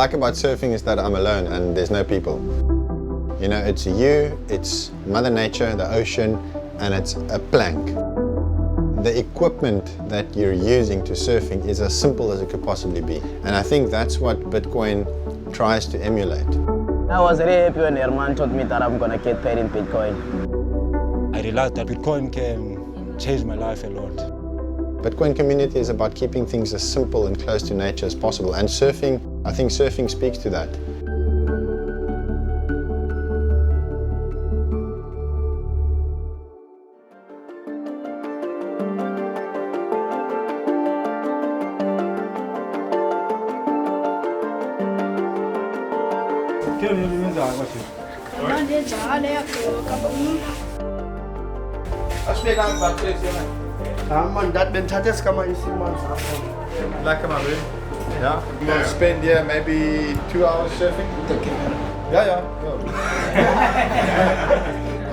like about surfing is that I'm alone and there's no people. You know, it's you, it's Mother Nature, the ocean, and it's a plank. The equipment that you're using to surfing is as simple as it could possibly be. And I think that's what Bitcoin tries to emulate. I was really happy when Herman told me that I'm gonna get paid in Bitcoin. I realized that Bitcoin can change my life a lot. Bitcoin community is about keeping things as simple and close to nature as possible. And surfing, I think surfing speaks to that. Man, dat bent het is kan maar isi man. Lekker man, man. Yeah. You want to spend maybe 2 hours surfing? Yeah.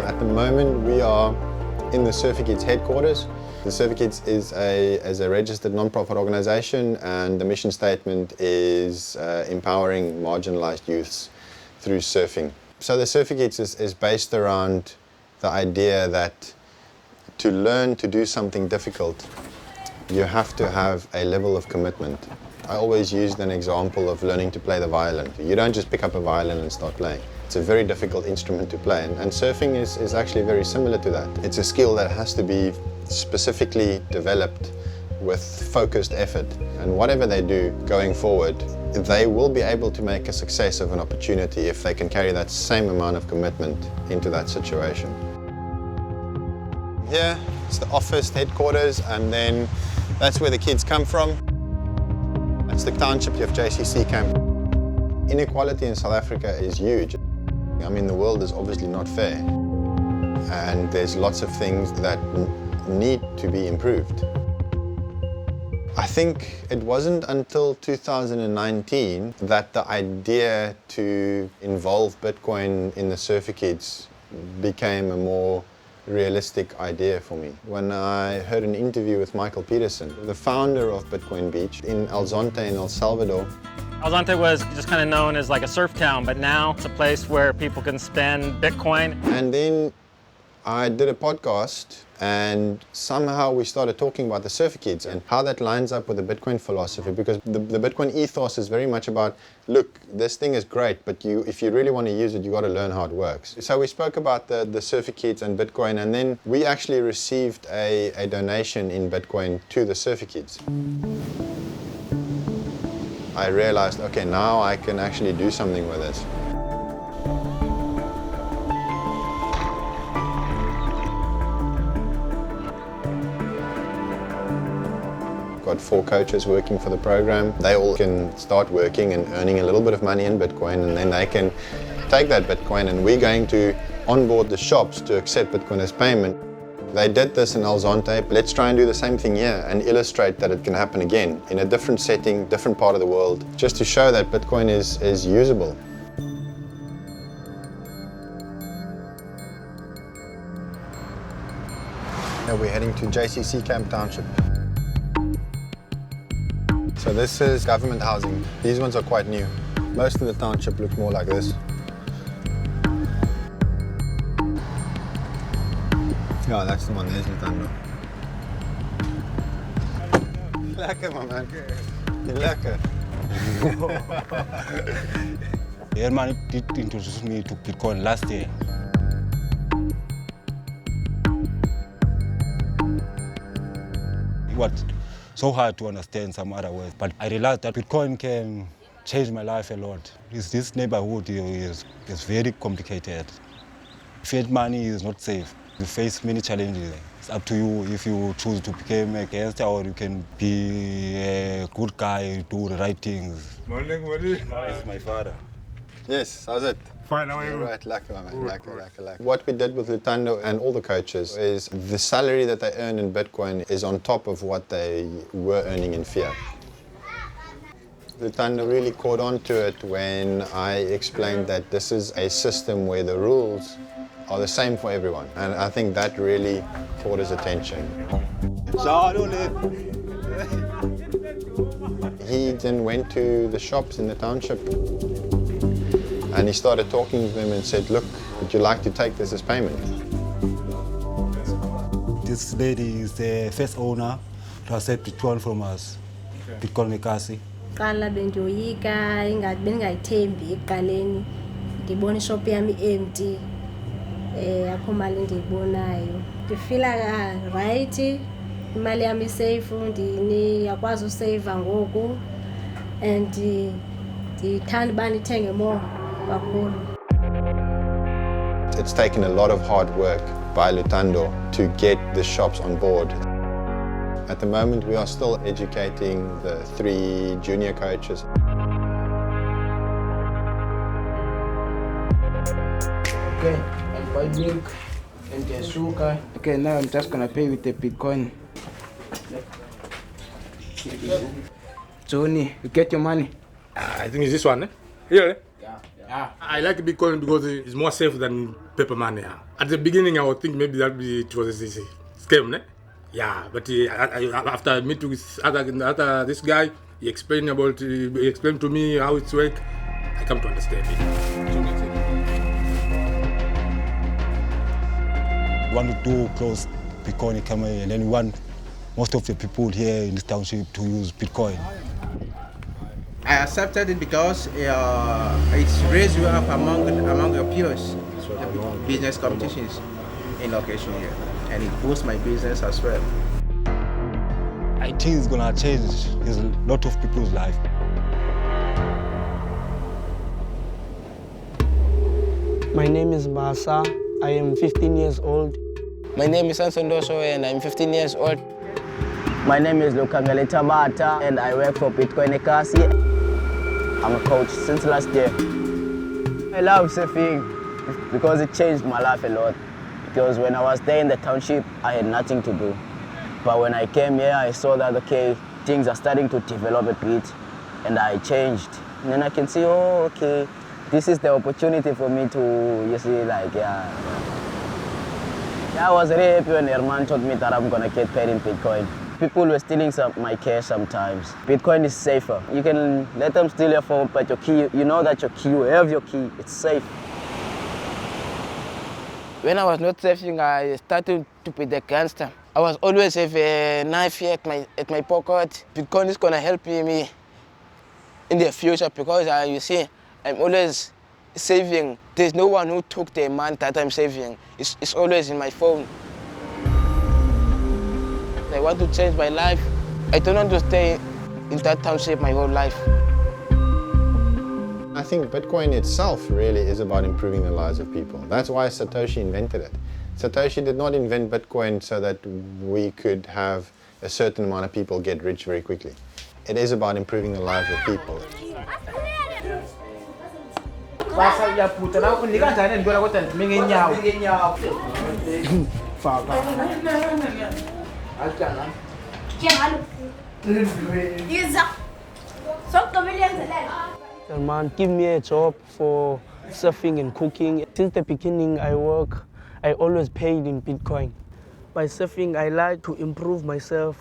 At the moment, we are in the Surfer Kids headquarters. The Surfer Kids is a registered non-profit organization, and the mission statement is empowering marginalized youths through surfing. So the Surfer Kids is based around the idea that to learn to do something difficult, you have to have a level of commitment. I always used an example of learning to play the violin. You don't just pick up a violin and start playing. It's a very difficult instrument to play, and surfing is actually very similar to that. It's a skill that has to be specifically developed with focused effort, and whatever they do going forward, they will be able to make a success of an opportunity if they can carry that same amount of commitment into that situation. Here, it's the office headquarters, and then that's where the kids come from. That's the township of JCC camp. Inequality in South Africa is huge. I mean, the world is obviously not fair, and there's lots of things that need to be improved. I think it wasn't until 2019 that the idea to involve Bitcoin in the Surfer Kids became a more realistic idea for me. When I heard an interview with Michael Peterson, the founder of Bitcoin Beach in El Zonte in El Salvador. El Zonte was just kind of known as like a surf town, but now it's a place where people can spend Bitcoin. And then I did a podcast, and somehow we started talking about the Surfer Kids and how that lines up with the Bitcoin philosophy, because the Bitcoin ethos is very much about, look, this thing is great, but if you really want to use it, you got to learn how it works. So we spoke about the Surfer Kids and Bitcoin, and then we actually received a donation in Bitcoin to the Surfer Kids. I realized, okay, now I can actually do something with this. Got 4 coaches working for the program. They all can start working and earning a little bit of money in Bitcoin, and then they can take that Bitcoin, and we're going to onboard the shops to accept Bitcoin as payment. They did this in El Zonte. Let's try and do the same thing here and illustrate that it can happen again in a different setting, different part of the world, just to show that Bitcoin is usable. Now we're heading to JCC Camp Township. So this is government housing. These ones are quite new. Most of the township look more like this. Yeah, that's the one. There's Lutando. Lekker, my man. Lekker. Herman did introduce me to Bitcoin last year. It was so hard to understand some other words, but I realized that Bitcoin can change my life a lot. This neighborhood is very complicated. Fiat money is not safe. You face many challenges. It's up to you if you choose to become a gangster, or you can be a good guy, do the right things. Morning. It's my father. Yes, how's it? Fine, how are you? Right, lekker, man. Lekker. What we did with Lutando and all the coaches is the salary that they earn in Bitcoin is on top of what they were earning in fiat. Lutando really caught on to it when I explained that this is a system where the rules are the same for everyone, and I think that really caught his attention. He then went to the shops in the township and he started talking to them and said, look, would you like to take this as payment? This lady is the first owner to accept Bitcoin from us, Bitcoin Lekasi. Qala bendoyika bengayithembi eqaleni ndibona ishop yami empty akho mali ndiyibonayo ndifila right imali yami safe ndiyakwazi usave ngoku and ndithanda uba ndithenge more kakhulu. It's taken a lot of hard work by Lutando to get the shops on board. At the moment, we are still educating the 3 junior coaches. Okay, I'll buy milk and the sugar. Okay, now I'm just gonna pay with the Bitcoin. Johnny, you get your money? I think it's this one, eh? Here, eh? Yeah. I like Bitcoin because it's more safe than paper money. At the beginning, I would think maybe it was a scam, eh? Yeah, but after meeting with this guy, he explained to me how it's work. I come to understand it. We want to do close Bitcoin economy, and then we want most of the people here in this township to use Bitcoin. I accepted it because it's raised you up among your peers, the business competitions in location here, and it boosts my business as well. I think it's gonna change a lot of people's life. My name is Masa. I am 15 years old. My name is Ansondoso and I'm 15 years old. My name is Lukangale Tabata and I work for Bitcoin Lekasi. I'm a coach since last year. I love surfing because it changed my life a lot. Because when I was there in the township, I had nothing to do. But when I came here, I saw that, okay, things are starting to develop a bit, and I changed. And then I can see, oh, okay, this is the opportunity for me to, you see, like, yeah. I was really happy when Herman told me that I'm gonna get paid in Bitcoin. People were stealing my cash sometimes. Bitcoin is safer. You can let them steal your phone, but your key, you know that your key, you have your key, it's safe. When I was not saving, I started to be the gangster. I was always have a knife here at my pocket. Bitcoin is gonna help me in the future because you see, I'm always saving. There's no one who took the money that I'm saving. It's always in my phone. I want to change my life. I don't want to stay in that township my whole life. I think Bitcoin itself really is about improving the lives of people. That's why Satoshi invented it. Satoshi did not invent Bitcoin so that we could have a certain amount of people get rich very quickly. It is about improving the lives of people. Man, give me a job for surfing and cooking. Since the beginning I always paid in Bitcoin. By surfing, I like to improve myself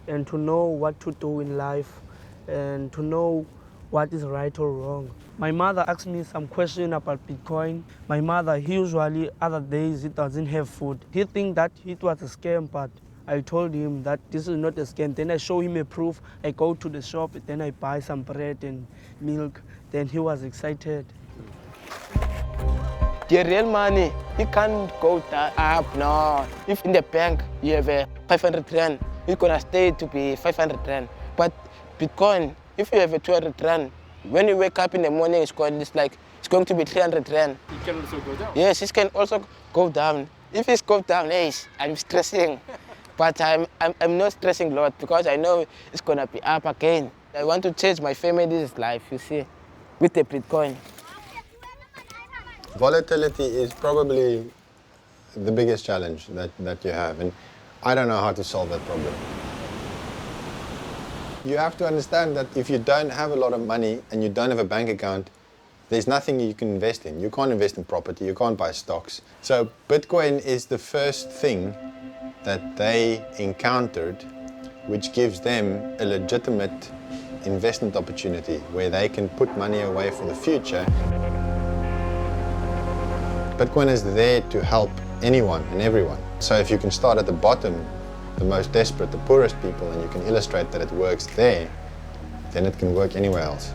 and to know what to do in life and to know what is right or wrong. My mother asked me some question about Bitcoin. My mother, usually other days, he doesn't have food. He thinks that it was a scam, but I told him that this is not a scam. Then I show him a proof. I go to the shop, then I buy some bread and milk. Then he was excited. The real money, it can't go up, no. If in the bank you have 500 rand, it's gonna stay to be 500 rand. But Bitcoin, if you have 200 rand, when you wake up in the morning, it's going to be 300 rand. It can also go down. Yes, it can also go down. If it goes down, I'm stressing. But I'm not stressing a lot because I know it's gonna be up again. I want to change my family's life, you see, with the Bitcoin. Volatility is probably the biggest challenge that you have, and I don't know how to solve that problem. You have to understand that if you don't have a lot of money and you don't have a bank account, there's nothing you can invest in. You can't invest in property, you can't buy stocks. So Bitcoin is the first thing that they encountered which gives them a legitimate investment opportunity where they can put money away for the future. Bitcoin is there to help anyone and everyone. So if you can start at the bottom, the most desperate, the poorest people, and you can illustrate that it works there, then it can work anywhere else.